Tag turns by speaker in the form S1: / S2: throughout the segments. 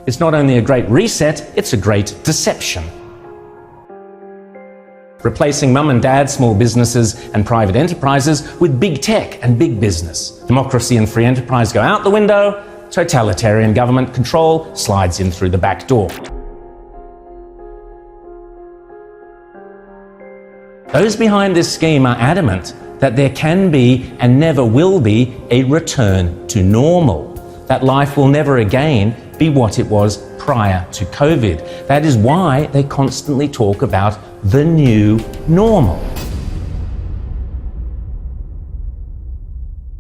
S1: It's not only a great reset, it's a great deception. Replacing mum and dad small businesses and private enterprises with big tech and big business. Democracy and free enterprise go out the window, totalitarian government control slides in through the back door. Those behind this scheme are adamant that there can be and never will be a return to normal, that life will never again be what it was prior to COVID. That is why they constantly talk about the new normal.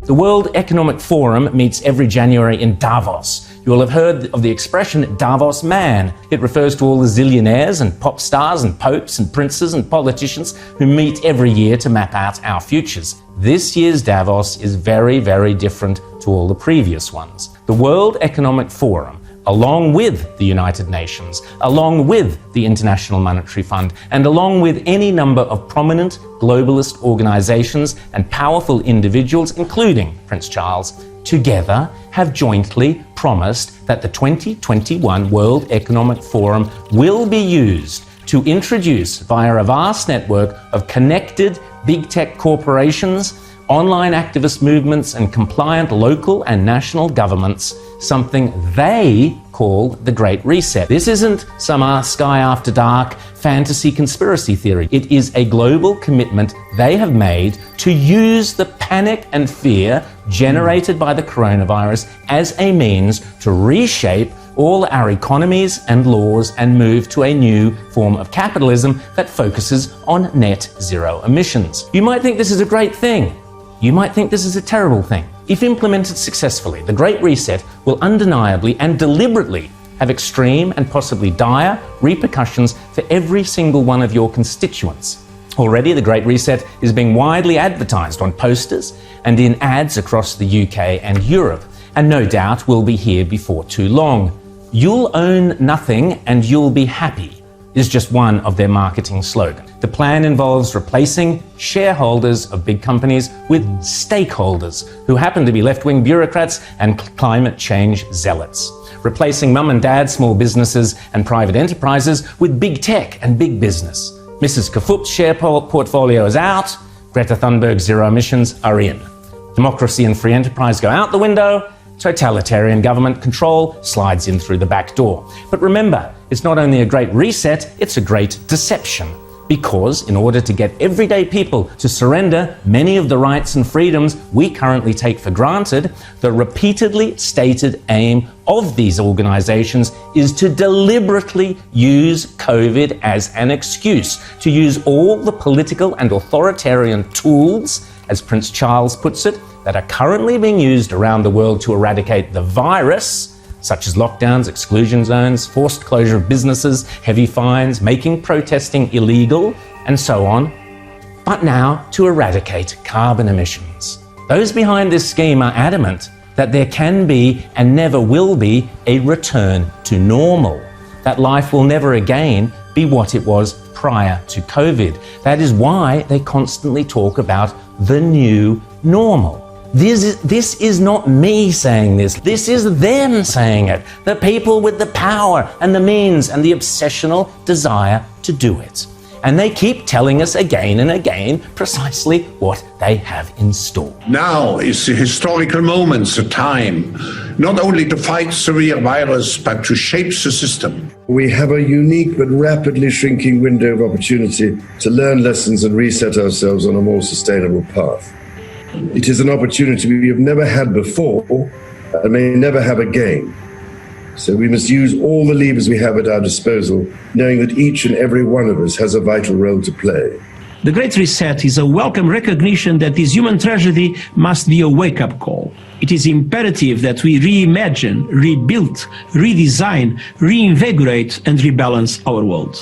S1: The World Economic Forum meets every January in Davos. You will have heard of the expression Davos man. It refers to all the zillionaires and pop stars and popes and princes and politicians who meet every year to map out our futures. This year's Davos is very, very different to all the previous ones. The World Economic Forum, along with the United Nations, along with the International Monetary Fund, and along with any number of prominent globalist organizations and powerful individuals, including Prince Charles, together have jointly promised that the 2021 World Economic Forum will be used to introduce, via a vast network of connected big tech corporations, online activist movements and compliant local and national governments, something they call the Great Reset. This isn't some Sky After Dark fantasy conspiracy theory. It is a global commitment they have made to use the panic and fear generated by the coronavirus as a means to reshape all our economies and laws and move to a new form of capitalism that focuses on net zero emissions. You might think this is a great thing. You might think this is a terrible thing. If implemented successfully, the Great Reset will undeniably and deliberately have extreme and possibly dire repercussions for every single one of your constituents. Already, the Great Reset is being widely advertised on posters and in ads across the UK and Europe, and no doubt will be here before too long. "You'll own nothing and you'll be happy" is just one of their marketing slogans. The plan involves replacing shareholders of big companies with stakeholders who happen to be left-wing bureaucrats and climate change zealots. Replacing mum and dad small businesses and private enterprises with big tech and big business. Mrs. Kafup's share portfolio is out, Greta Thunberg's zero emissions are in. Democracy and free enterprise go out the window, totalitarian government control slides in through the back door. But remember, it's not only a great reset, it's a great deception. Because in order to get everyday people to surrender many of the rights and freedoms we currently take for granted, the repeatedly stated aim of these organizations is to deliberately use COVID as an excuse, to use all the political and authoritarian tools, as Prince Charles puts it, that are currently being used around the world to eradicate the virus, such as lockdowns, exclusion zones, forced closure of businesses, heavy fines, making protesting illegal, and so on, but now to eradicate carbon emissions. Those behind this scheme are adamant that there can be and never will be a return to normal, that life will never again be what it was prior to COVID. That is why they constantly talk about the new normal. This is not me saying this. This is them saying it. The people with the power and the means and the obsessional desire to do it. And they keep telling us again and again precisely what they have in store.
S2: Now is the historical moment, the time, not only to fight the real virus, but to shape the system.
S3: We have a unique but rapidly shrinking window of opportunity to learn lessons and reset ourselves on a more sustainable path. It is an opportunity we have never had before and may never have again. So we must use all the levers we have at our disposal, knowing that each and every one of us has a vital role to play.
S4: The Great Reset is a welcome recognition that this human tragedy must be a wake-up call. It is imperative that we reimagine, rebuild, redesign, reinvigorate and rebalance our world.